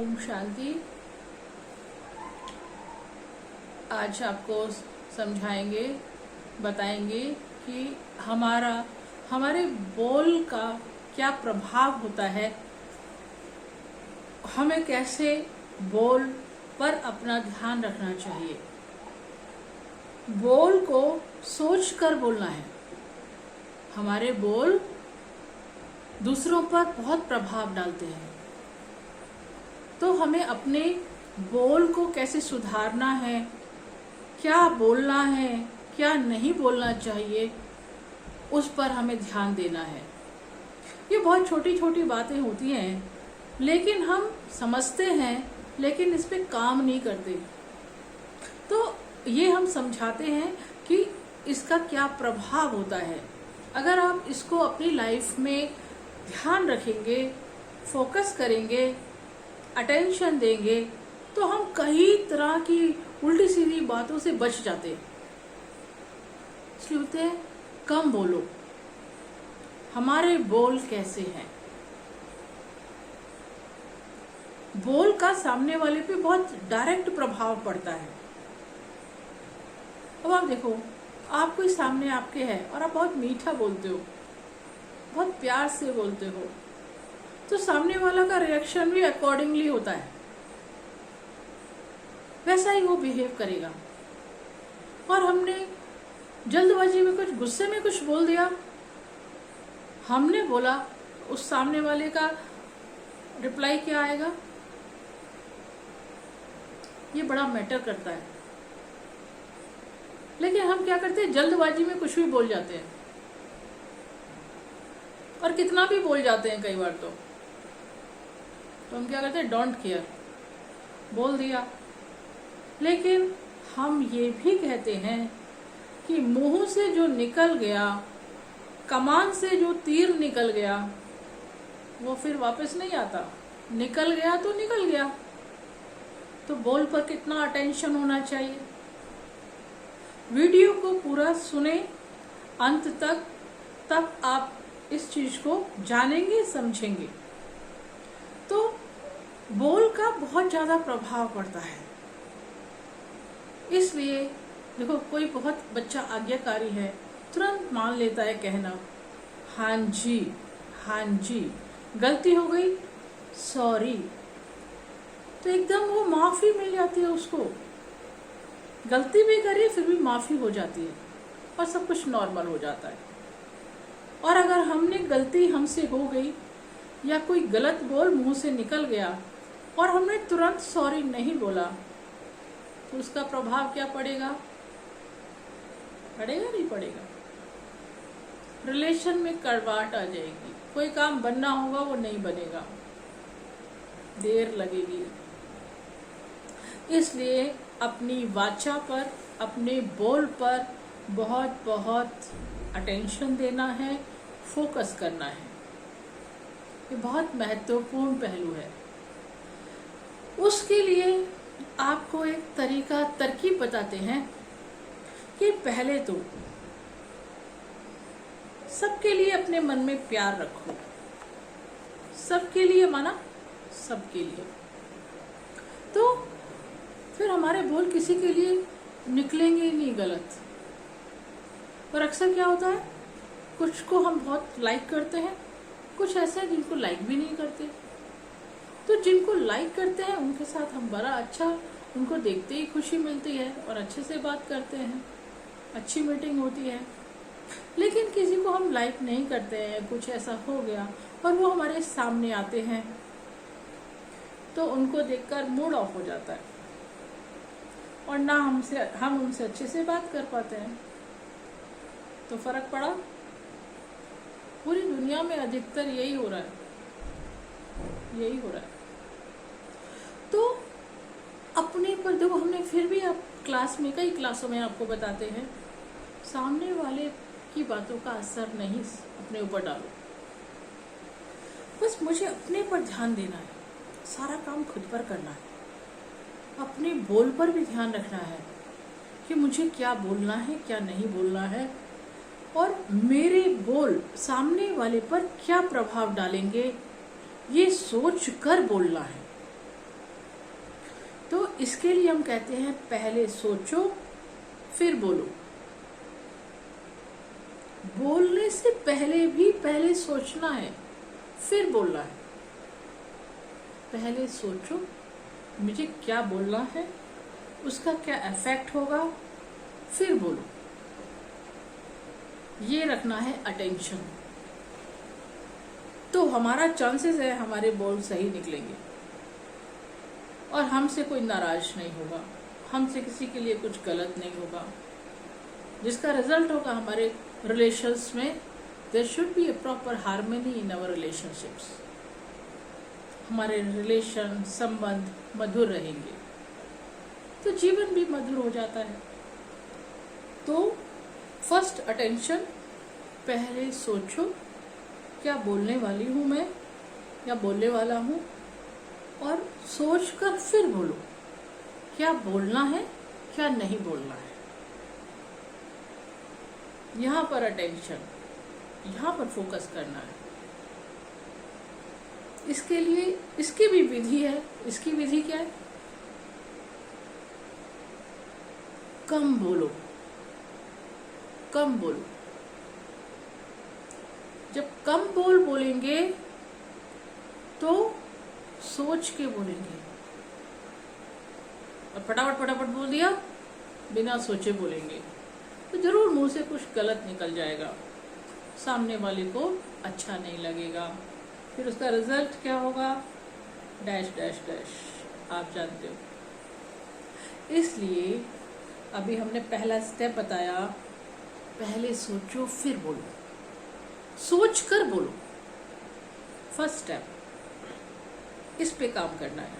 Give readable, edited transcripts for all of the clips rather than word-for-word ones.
ओम शांति। आज आपको समझाएंगे, बताएंगे कि हमारे बोल का क्या प्रभाव होता है, हमें कैसे बोल पर अपना ध्यान रखना चाहिए। बोल को सोच कर बोलना है। हमारे बोल दूसरों पर बहुत प्रभाव डालते हैं, तो हमें अपने बोल को कैसे सुधारना है, क्या बोलना है, क्या नहीं बोलना चाहिए, उस पर हमें ध्यान देना है। ये बहुत छोटी छोटी बातें होती हैं, लेकिन हम समझते हैं, लेकिन इस पे काम नहीं करते। तो ये हम समझाते हैं कि इसका क्या प्रभाव होता है। अगर आप इसको अपनी लाइफ में ध्यान रखेंगे, फोकस करेंगे, अटेंशन देंगे, तो हम कई तरह की उल्टी सीधी बातों से बच जाते हैं। इसलिए होते हैं कम बोलो। हमारे बोल कैसे हैं? बोल का सामने वाले पे बहुत डायरेक्ट प्रभाव पड़ता है। अब आप देखो, आप कोई सामने आपके है और आप बहुत मीठा बोलते हो, बहुत प्यार से बोलते हो, तो सामने वाला का रिएक्शन भी अकॉर्डिंगली होता है, वैसा ही वो बिहेव करेगा। और हमने जल्दबाजी में कुछ गुस्से में कुछ बोल दिया, हमने बोला, उस सामने वाले का रिप्लाई क्या आएगा, ये बड़ा मैटर करता है। लेकिन हम क्या करते हैं, जल्दबाजी में कुछ भी बोल जाते हैं, और कितना भी बोल जाते हैं कई बार तो हम क्या करते हैं, डोंट केयर, बोल दिया। लेकिन हम ये भी कहते हैं कि मुंह से जो निकल गया, कमान से जो तीर निकल गया, वो फिर वापस नहीं आता। निकल गया तो निकल गया। तो बोल पर कितना अटेंशन होना चाहिए। वीडियो को पूरा सुने अंत तक, तब आप इस चीज को जानेंगे, समझेंगे। तो बोल का बहुत ज्यादा प्रभाव पड़ता है। इसलिए देखो, कोई बहुत बच्चा आज्ञाकारी है, तुरंत मान लेता है कहना, हाँ जी हाँ जी, गलती हो गई, सॉरी, तो एकदम वो माफी मिल जाती है उसको। गलती भी करी फिर भी माफी हो जाती है और सब कुछ नॉर्मल हो जाता है। और अगर हमने गलती हमसे हो गई या कोई गलत बोल मुंह से निकल गया और हमने तुरंत सॉरी नहीं बोला, तो उसका प्रभाव क्या पड़ेगा? पड़ेगा नहीं पड़ेगा? रिलेशन में कड़वाहट आ जाएगी। कोई काम बनना होगा वो नहीं बनेगा, देर लगेगी। इसलिए अपनी वाचा पर, अपने बोल पर बहुत बहुत अटेंशन देना है, फोकस करना है। ये बहुत महत्वपूर्ण पहलू है। उसके लिए आपको एक तरकीब बताते हैं कि पहले तो सबके लिए अपने मन में प्यार रखो। सबके लिए माना सबके लिए, तो फिर हमारे बोल किसी के लिए निकलेंगे ही नहीं गलत। और अक्सर क्या होता है, कुछ को हम बहुत लाइक करते हैं, कुछ ऐसे हैं जिनको लाइक भी नहीं करते। तो जिनको लाइक करते हैं उनके साथ हम बड़ा अच्छा, उनको देखते ही खुशी मिलती है और अच्छे से बात करते हैं, अच्छी मीटिंग होती है। लेकिन किसी को हम लाइक नहीं करते हैं, कुछ ऐसा हो गया और वो हमारे सामने आते हैं, तो उनको देखकर मूड ऑफ हो जाता है और ना हम उनसे अच्छे से बात कर पाते हैं। तो फर्क पड़ा। पूरी दुनिया में अधिकतर यही हो रहा है, यही हो रहा है। तो अपने पर देखो, हमने फिर भी आप क्लास में, कई क्लासों में आपको बताते हैं, सामने वाले की बातों का असर नहीं अपने ऊपर डालो। बस मुझे अपने पर ध्यान देना है, सारा काम खुद पर करना है। अपने बोल पर भी ध्यान रखना है कि मुझे क्या बोलना है, क्या नहीं बोलना है, और मेरे बोल सामने वाले पर क्या प्रभाव डालेंगे, ये सोच कर बोलना है। इसके लिए हम कहते हैं पहले सोचो फिर बोलो। बोलने से पहले भी पहले सोचना है, फिर बोलना है। पहले सोचो मुझे क्या बोलना है, उसका क्या इफेक्ट होगा, फिर बोलो। ये रखना है अटेंशन। तो हमारा चांसेस है हमारे बोल सही निकलेंगे और हमसे कोई नाराज नहीं होगा, हमसे किसी के लिए कुछ गलत नहीं होगा, जिसका रिजल्ट होगा हमारे रिलेशंस में there should be a proper harmony in our relationships. हमारे रिलेशन संबंध मधुर रहेंगे तो जीवन भी मधुर हो जाता है। तो फर्स्ट अटेंशन, पहले सोचो क्या बोलने वाली हूँ मैं या बोलने वाला हूँ, और सोचकर फिर बोलो क्या बोलना है क्या नहीं बोलना है। यहाँ पर अटेंशन, यहाँ पर फोकस करना है। इसके लिए इसकी भी विधि है। इसकी विधि क्या है? कम बोलो, कम बोलो। जब कम बोलेंगे तो सोच के बोलेंगे, और फटाफट बोल दिया बिना सोचे बोलेंगे तो जरूर मुंह से कुछ गलत निकल जाएगा, सामने वाले को अच्छा नहीं लगेगा, फिर उसका रिजल्ट क्या होगा? डैश डैश डैश, आप जानते हो। इसलिए अभी हमने पहला स्टेप बताया, पहले सोचो फिर बोलो, सोच कर बोलो। फर्स्ट स्टेप, इस पे काम करना है,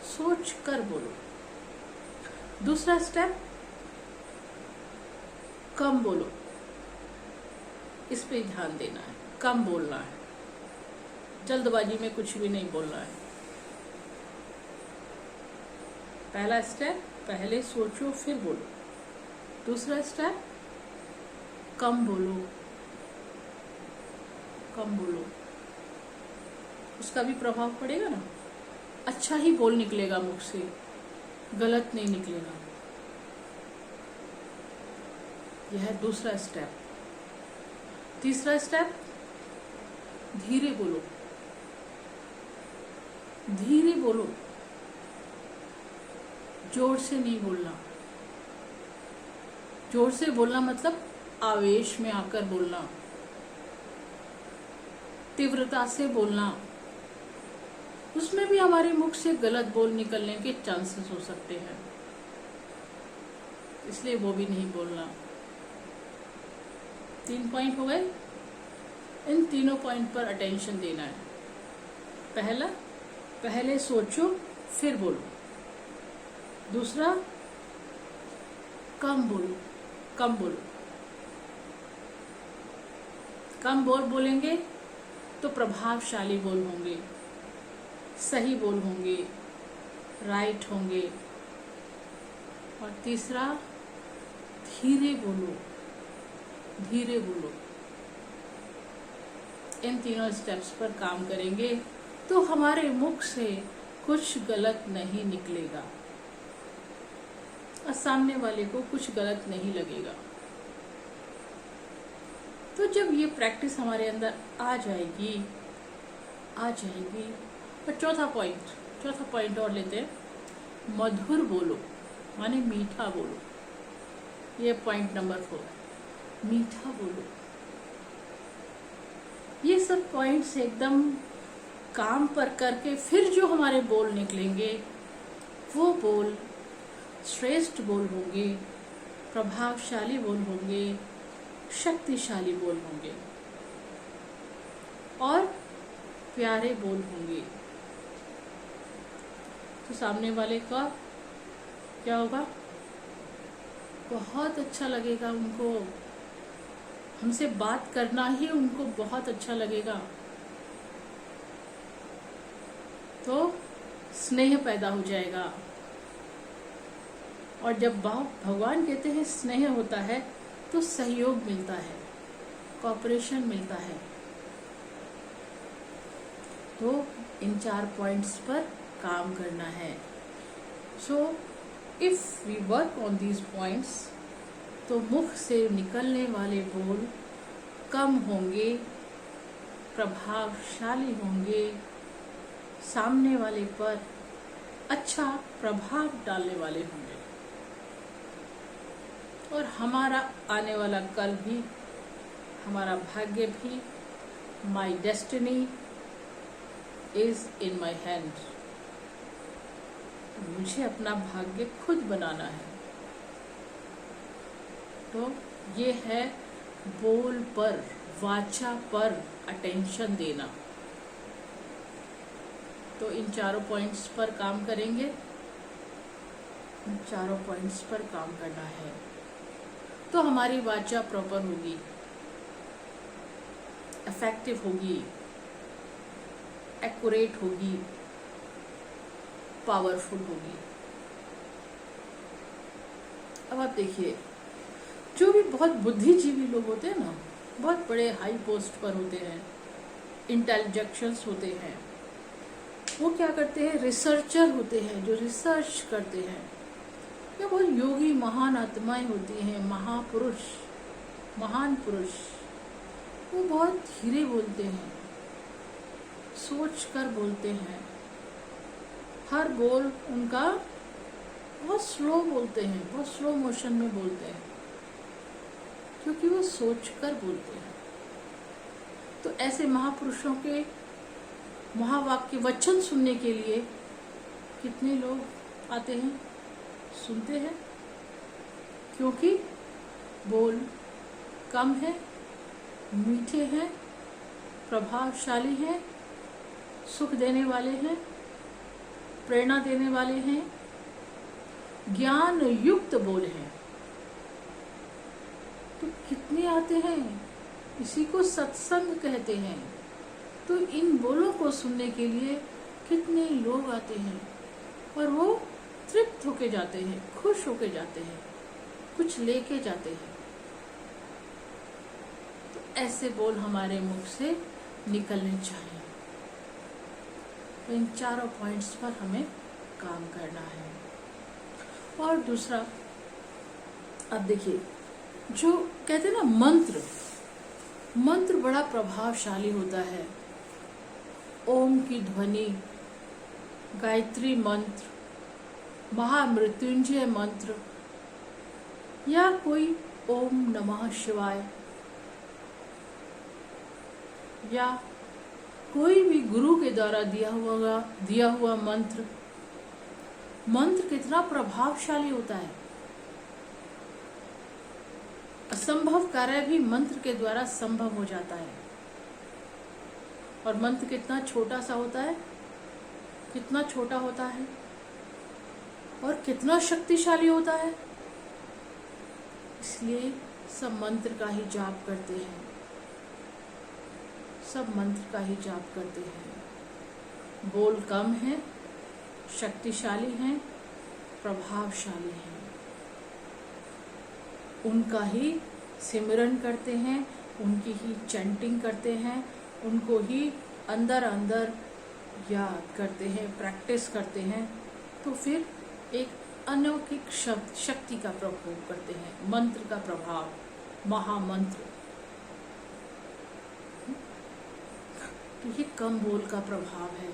सोच कर बोलो। दूसरा स्टेप, कम बोलो, इस पे ध्यान देना है, कम बोलना है, जल्दबाजी में कुछ भी नहीं बोलना है। पहला स्टेप, पहले सोचो फिर बोलो। दूसरा स्टेप, कम बोलो, कम बोलो। उसका भी प्रभाव पड़ेगा ना, अच्छा ही बोल निकलेगा मुख से, गलत नहीं निकलेगा। यह है दूसरा स्टेप। तीसरा स्टेप, धीरे बोलो, धीरे बोलो, जोर से नहीं बोलना। जोर से बोलना मतलब आवेश में आकर बोलना, तीव्रता से बोलना, उसमें भी हमारे मुख से गलत बोल निकलने के चांसेस हो सकते हैं, इसलिए वो भी नहीं बोलना। 3 पॉइंट हो गए। इन तीनों पॉइंट पर अटेंशन देना है। पहला, पहले सोचो फिर बोलो। दूसरा, कम बोलो, कम बोलो। कम बोलेंगे तो प्रभावशाली बोल होंगे, सही बोल होंगे, राइट होंगे। और तीसरा, धीरे बोलो, धीरे बोलो। इन तीनों स्टेप्स पर काम करेंगे तो हमारे मुख से कुछ गलत नहीं निकलेगा और सामने वाले को कुछ गलत नहीं लगेगा। तो जब ये प्रैक्टिस हमारे अंदर आ जाएगी और चौथा पॉइंट और लेते हैं, मधुर बोलो, माने मीठा बोलो। ये पॉइंट नंबर 4, मीठा बोलो। ये सब पॉइंट्स एकदम काम पर करके फिर जो हमारे बोल निकलेंगे वो बोल श्रेष्ठ बोल होंगे, प्रभावशाली बोल होंगे, शक्तिशाली बोल होंगे और प्यारे बोल होंगे। तो सामने वाले का क्या होगा? बहुत अच्छा लगेगा उनको, हमसे बात करना ही उनको बहुत अच्छा लगेगा। तो स्नेह पैदा हो जाएगा। और जब भगवान कहते हैं स्नेह होता है तो सहयोग मिलता है, कॉपरेशन मिलता है। तो इन 4 पॉइंट्स पर काम करना है। So if we work on these points, तो मुख से निकलने वाले बोल कम होंगे, प्रभावशाली होंगे, सामने वाले पर अच्छा प्रभाव डालने वाले होंगे, और हमारा आने वाला कल भी, हमारा भाग्य भी, माई destiny is in my hand. मुझे अपना भाग्य खुद बनाना है। तो ये है बोल पर, वाचा पर अटेंशन देना। तो इन चारों पॉइंट्स पर काम करेंगे, इन चारों पॉइंट्स पर काम करना है, तो हमारी वाचा प्रॉपर होगी, इफेक्टिव होगी, एक्यूरेट होगी, पावरफुल होगी। अब आप देखिए, जो भी बहुत बुद्धिजीवी लोग होते हैं ना, बहुत बड़े हाई पोस्ट पर होते हैं, इंटेलिजेक्शंस होते हैं, वो क्या करते हैं, रिसर्चर होते हैं, जो रिसर्च करते हैं, या बहुत योगी महान आत्माएं होती हैं, महापुरुष, महान पुरुष, वो बहुत धीरे बोलते हैं, सोच कर बोलते हैं। हर बोल उनका बहुत स्लो बोलते हैं, बहुत स्लो मोशन में बोलते हैं, क्योंकि वो सोच कर बोलते हैं। तो ऐसे महापुरुषों के महावाक्य वचन सुनने के लिए कितने लोग आते हैं, सुनते हैं, क्योंकि बोल कम है, मीठे हैं, प्रभावशाली हैं, सुख देने वाले हैं, प्रेरणा देने वाले हैं, ज्ञान युक्त बोल हैं। तो कितने आते हैं, इसी को सत्संग कहते हैं। तो इन बोलों को सुनने के लिए कितने लोग आते हैं, और वो तृप्त होके जाते हैं, खुश होके जाते हैं, कुछ लेके जाते हैं। तो ऐसे बोल हमारे मुख से निकलने चाहिए। तो इन चारों पॉइंट्स पर हमें काम करना है। और दूसरा, अब देखिए, जो कहते हैं ना मंत्र, मंत्र बड़ा प्रभावशाली होता है। ओम की ध्वनि, गायत्री मंत्र, महामृत्युंजय मंत्र, या कोई ओम नमः शिवाय, या कोई भी गुरु के द्वारा दिया हुआ मंत्र, मंत्र कितना प्रभावशाली होता है। असंभव कार्य भी मंत्र के द्वारा संभव हो जाता है। और मंत्र कितना छोटा सा होता है, कितना छोटा होता है, और कितना शक्तिशाली होता है। इसलिए सब मंत्र का ही जाप करते हैं, सब मंत्र का ही जाप करते हैं। बोल कम है, शक्तिशाली हैं, प्रभावशाली हैं, उनका ही सिमरन करते हैं, उनकी ही चैंटिंग करते हैं, उनको ही अंदर अंदर याद करते हैं, प्रैक्टिस करते हैं। तो फिर एक अलौकिक शक्ति का प्रयोग करते हैं, मंत्र का प्रभाव, महामंत्र। तो ये कम बोल का प्रभाव है,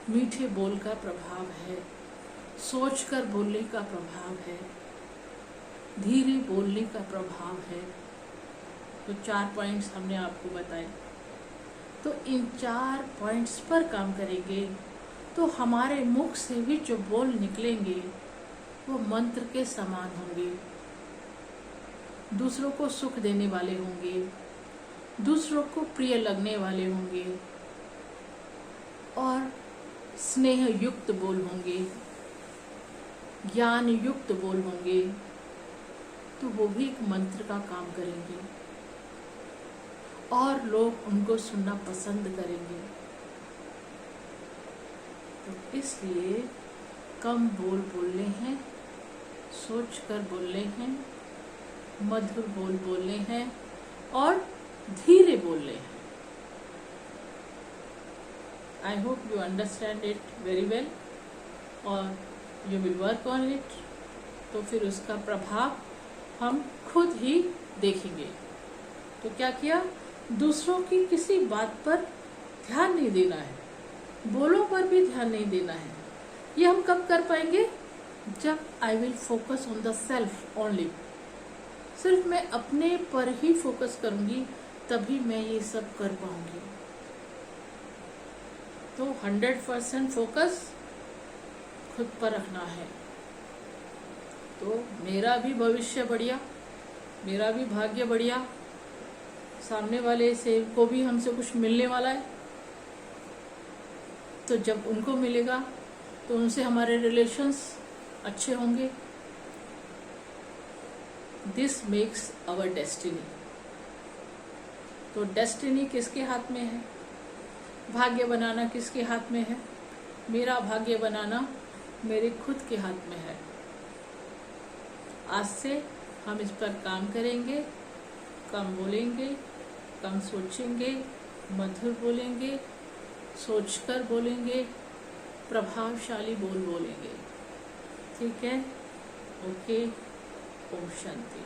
मीठे बोल का प्रभाव है, सोचकर बोलने का प्रभाव है, धीरे बोलने का प्रभाव है। तो 4 पॉइंट्स हमने आपको बताए। तो इन 4 पॉइंट्स पर काम करेंगे तो हमारे मुख से भी जो बोल निकलेंगे वो मंत्र के समान होंगे, दूसरों को सुख देने वाले होंगे, दूसरों को प्रिय लगने वाले होंगे, और स्नेह युक्त बोल होंगे, ज्ञान युक्त बोल होंगे। तो वो भी एक मंत्र का काम करेंगे और लोग उनको सुनना पसंद करेंगे। तो इसलिए कम बोल बोलने हैं, सोच कर बोलने हैं, मधुर बोल बोलने हैं और धीरे बोलने हैं। I hope you understand it very well। और you will work on it, तो फिर उसका प्रभाव हम खुद ही देखेंगे। तो क्या किया, दूसरों की किसी बात पर ध्यान नहीं देना है, बोलों पर भी ध्यान नहीं देना है। ये हम कब कर पाएंगे, जब I will focus on the self only, सिर्फ मैं अपने पर ही फोकस करूंगी, तभी मैं ये सब कर पाऊंगी। तो 100% फोकस खुद पर रखना है, तो मेरा भी भविष्य बढ़िया, मेरा भी भाग्य बढ़िया, सामने वाले से को भी हमसे कुछ मिलने वाला है, तो जब उनको मिलेगा तो उनसे हमारे रिलेशंस अच्छे होंगे। This makes our destiny. तो डेस्टिनी किसके हाथ में है, भाग्य बनाना किसके हाथ में है, मेरा भाग्य बनाना मेरे खुद के हाथ में है। आज से हम इस पर काम करेंगे, कम बोलेंगे, कम सोचेंगे, मधुर बोलेंगे, सोचकर बोलेंगे, प्रभावशाली बोलेंगे। ठीक है, ओके, ओम शांति।